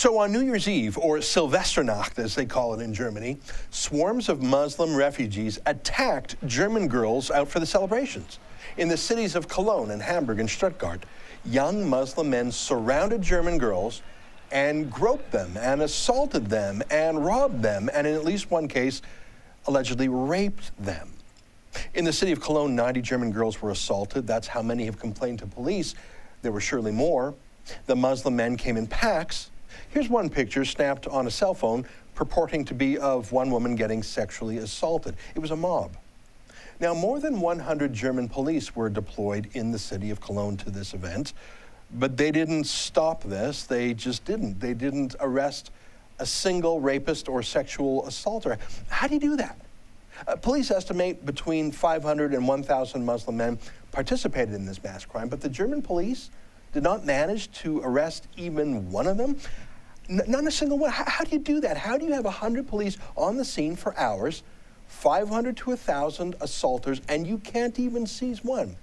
So on New Year's Eve, or Silvesternacht as they call it in Germany, swarms of Muslim refugees attacked German girls out for the celebrations. In the cities of Cologne and Hamburg and Stuttgart, young Muslim men surrounded German girls and groped them and assaulted them and robbed them, and in at least one case, allegedly raped them. In the city of Cologne, 90 German girls were assaulted. That's how many have complained to police. There were surely more. The Muslim men came in packs. Here's one picture snapped on a cell phone purporting to be of one woman getting sexually assaulted. It was a mob. Now, more than 100 German police were deployed in the city of Cologne to this event, but they didn't stop this. They just didn't. They didn't arrest a single rapist or sexual assaulter. How do you do that? Police estimate between 500 and 1,000 Muslim men participated in this mass crime, but the German police did not manage to arrest even one of them. Not a single one. How do you do that? How do you have 100 police on the scene for hours, 500 to 1,000 assaulters, and you can't even seize one?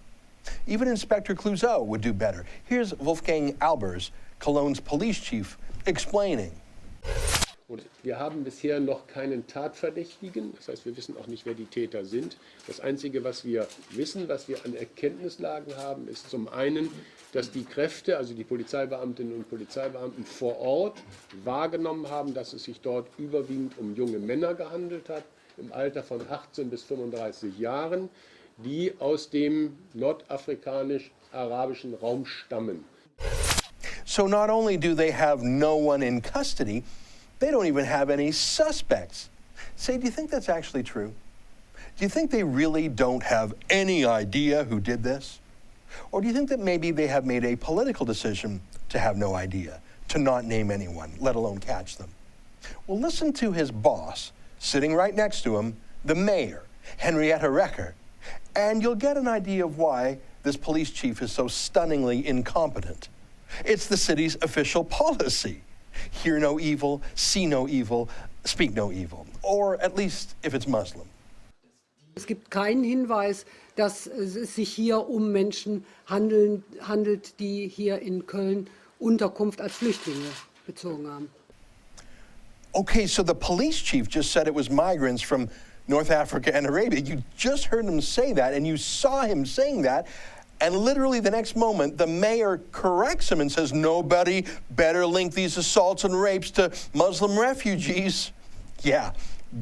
Even Inspector Clouseau would do better. Here's Wolfgang Albers, Cologne's police chief, explaining. Und wir haben bisher noch keinen Tatverdächtigen, das heißt, wir wissen auch nicht, wer die Täter sind. Das Einzige, was wir wissen, was wir an Erkenntnislagen haben, ist zum einen, dass die Kräfte, also die Polizeibeamtinnen und Polizeibeamten vor Ort wahrgenommen haben, dass es sich dort überwiegend um junge Männer gehandelt hat, im Alter von 18 bis 35 Jahren, die aus dem nordafrikanisch-arabischen Raum stammen. So not only do they have no one in custody, they don't even have any suspects. Say, do you think that's actually true? Do you think they really don't have any idea who did this? Or do you think that maybe they have made a political decision to have no idea, to not name anyone, let alone catch them? Well, listen to his boss, sitting right next to him, the mayor, Henrietta Reker, and you'll get an idea of why this police chief is so stunningly incompetent. It's the city's official policy. Hear no evil, see no evil, speak no evil. Or at least if it's Muslim. Es gibt keinen Hinweis, dass es sich hier um Menschen handelt, die hier in Köln Unterkunft als Flüchtlinge bezogen haben. Okay, so the police chief just said it was migrants from North Africa and Arabia. You just heard him say that, and you saw him saying that, and literally the next moment, the mayor corrects him and says, nobody better link these assaults and rapes to Muslim refugees. Yeah,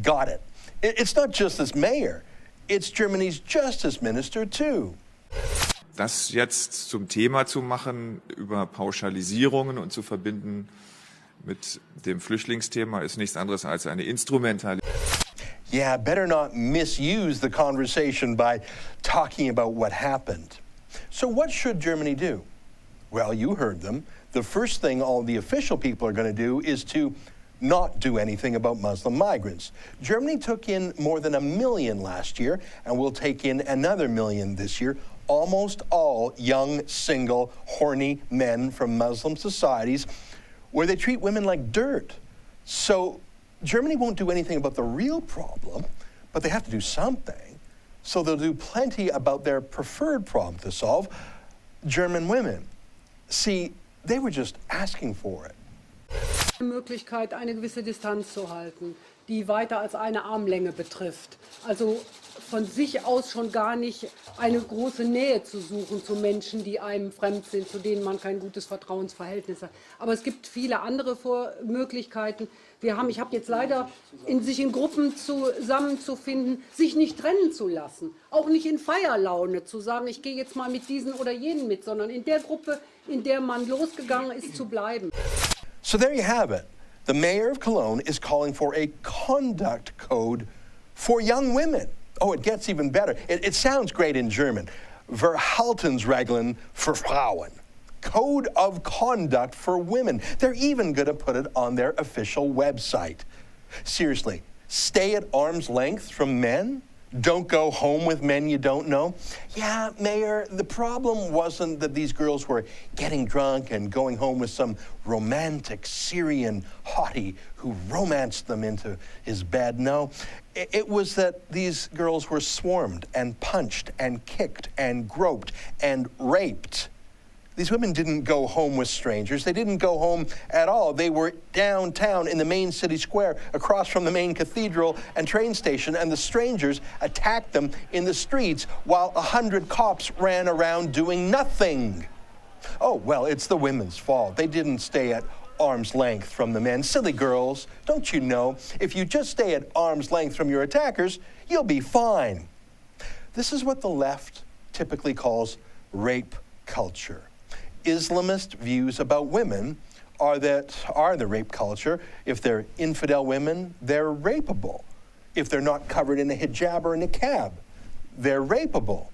got it. It's not just this mayor. It's Germany's justice minister, too. Das jetzt zum Thema zu machen, über Pauschalisierungen und zu verbinden mit dem Flüchtlingsthema, ist nichts anderes als eine Instrumentalisierung. Yeah, better not misuse the conversation by talking about what happened. So what should Germany do? Well, you heard them. The first thing all the official people are going to do is to not do anything about Muslim migrants. Germany took in more than 1 million last year and will take in another 1 million this year, almost all young, single, horny men from Muslim societies where they treat women like dirt. So Germany won't do anything about the real problem, but they have to do something. So they'll do plenty about their preferred problem to solve, German women. See, they were just asking for it. Die Möglichkeit, eine gewisse Distanz zu halten, die weiter als eine Armlänge betrifft. Also von sich aus schon gar nicht eine große Nähe zu suchen zu Menschen, die einem fremd sind, zu denen man kein gutes Vertrauensverhältnis hat. Aber es gibt viele andere Möglichkeiten. Ich habe jetzt leider, sich in Gruppen zusammenzufinden, sich nicht trennen zu lassen. Auch nicht in Feierlaune zu sagen, ich gehe jetzt mal mit diesen oder jenen mit, sondern in der Gruppe, in der man losgegangen ist, zu bleiben. So there you have it. The mayor of Cologne is calling for a conduct code for young women. Oh, it gets even better. It sounds great in German. Verhaltensregeln für Frauen. Code of conduct for women. They're even going to put it on their official website. Seriously, stay at arm's length from men? Don't go home with men you don't know? Yeah, Mayor, the problem wasn't that these girls were getting drunk and going home with some romantic Syrian hottie who romanced them into his bed. No, it was that these girls were swarmed and punched and kicked and groped and raped. These women didn't go home with strangers. They didn't go home at all. They were downtown in the main city square across from the main cathedral and train station, and the strangers attacked them in the streets while 100 cops ran around doing nothing. Oh, well, it's the women's fault. They didn't stay at arm's length from the men. Silly girls, don't you know, if you just stay at arm's length from your attackers, you'll be fine. This is what the left typically calls rape culture. Islamist views about women are the rape culture. If they're infidel women, they're rapeable. If they're not covered in a hijab or a niqab, they're rapeable.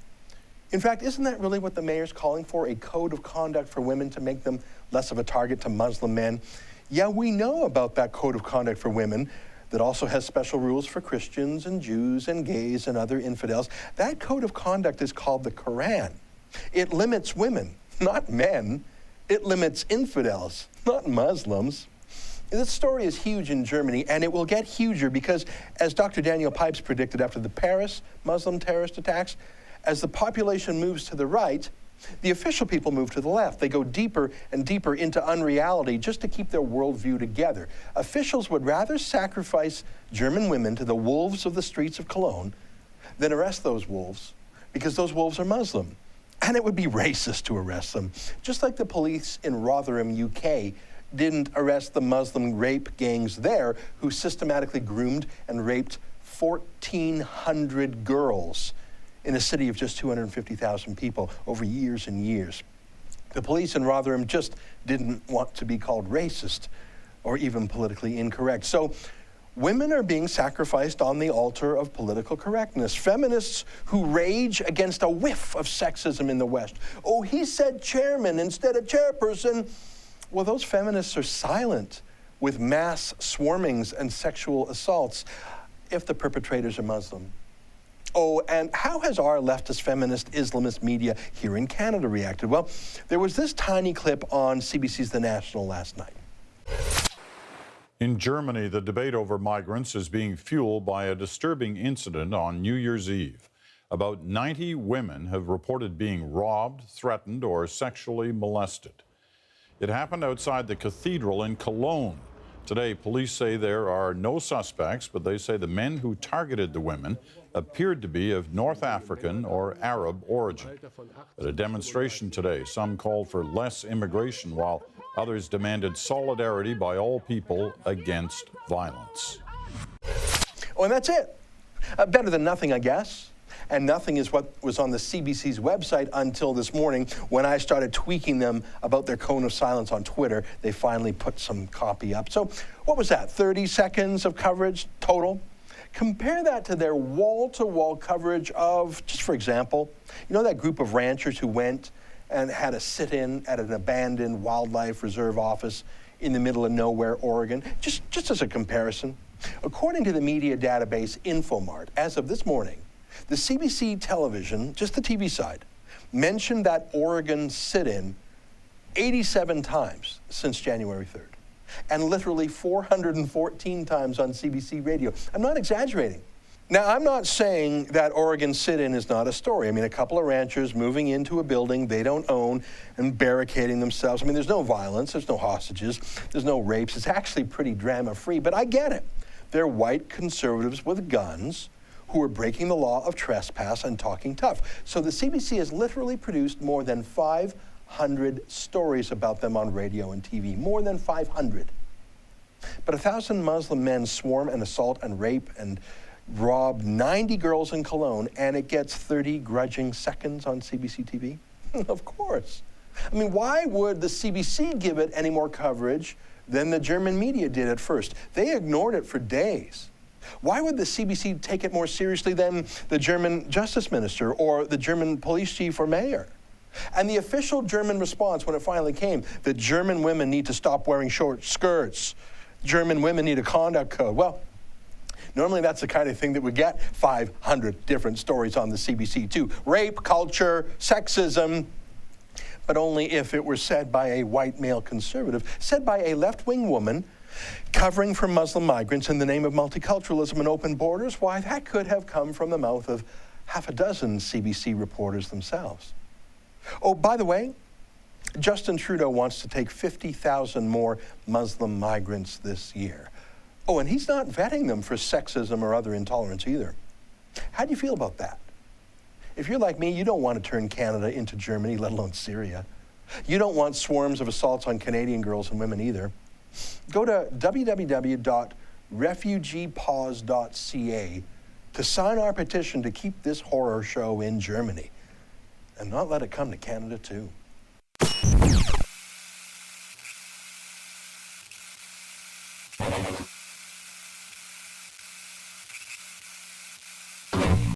In fact, isn't that really what the mayor's calling for? A code of conduct for women to make them less of a target to Muslim men? Yeah, we know about that code of conduct for women that also has special rules for Christians and Jews and gays and other infidels. That code of conduct is called the Quran. It limits women, not men. It limits infidels, not Muslims. This story is huge in Germany, and it will get huger because, as Dr. Daniel Pipes predicted after the Paris Muslim terrorist attacks, as the population moves to the right, the official people move to the left. They go deeper and deeper into unreality just to keep their worldview together. Officials would rather sacrifice German women to the wolves of the streets of Cologne than arrest those wolves, because those wolves are Muslim. And it would be racist to arrest them. Just like the police in Rotherham, UK, didn't arrest the Muslim rape gangs there who systematically groomed and raped 1,400 girls in a city of just 250,000 people over years and years. The police in Rotherham just didn't want to be called racist or even politically incorrect. So women are being sacrificed on the altar of political correctness. Feminists who rage against a whiff of sexism in the West. Oh, he said chairman instead of chairperson. Well, those feminists are silent with mass swarmings and sexual assaults if the perpetrators are Muslim. Oh, and how has our leftist, feminist, Islamist media here in Canada reacted? Well, there was this tiny clip on CBC's The National last night. In Germany, the debate over migrants is being fueled by a disturbing incident on New Year's Eve. About 90 women have reported being robbed, threatened, or sexually molested. It happened outside the cathedral in Cologne. Today, police say there are no suspects, but they say the men who targeted the women appeared to be of North African or Arab origin. At a demonstration today, some called for less immigration, while others demanded solidarity by all people against violence. Oh, and that's it. Better than nothing, I guess. And nothing is what was on the CBC's website until this morning when I started tweaking them about their cone of silence on Twitter. They finally put some copy up. So what was that, 30 seconds of coverage total? Compare that to their wall-to-wall coverage of, just for example, you know that group of ranchers who went and had a sit-in at an abandoned wildlife reserve office in the middle of nowhere, Oregon? Just as a comparison. According to the media database Infomart, as of this morning, the CBC television, just the TV side, mentioned that Oregon sit-in 87 times since January 3rd, and literally 414 times on CBC radio. I'm not exaggerating. Now, I'm not saying that Oregon sit-in is not a story. I mean, a couple of ranchers moving into a building they don't own and barricading themselves. I mean, there's no violence, there's no hostages, there's no rapes. It's actually pretty drama-free, but I get it. They're white conservatives with guns who are breaking the law of trespass and talking tough. So the CBC has literally produced more than 500 stories about them on radio and TV, more than 500. But 1,000 Muslim men swarm and assault and rape and rob 90 girls in Cologne, and it gets 30 grudging seconds on CBC TV? Of course. I mean, why would the CBC give it any more coverage than the German media did at first? They ignored it for days. Why would the CBC take it more seriously than the German justice minister or the German police chief or mayor? And the official German response when it finally came, that German women need to stop wearing short skirts, German women need a conduct code. Well, normally that's the kind of thing that would get 500 different stories on the CBC too. Rape, culture, sexism, but only if it were said by a white male conservative, said by a left-wing woman, covering for Muslim migrants in the name of multiculturalism and open borders. Why, that could have come from the mouth of half a dozen CBC reporters themselves. Oh, by the way, Justin Trudeau wants to take 50,000 more Muslim migrants this year. Oh, and he's not vetting them for sexism or other intolerance either. How do you feel about that? If you're like me, you don't want to turn Canada into Germany, let alone Syria. You don't want swarms of assaults on Canadian girls and women either. Go to www.refugeepause.ca to sign our petition to keep this horror show in Germany and not let it come to Canada too.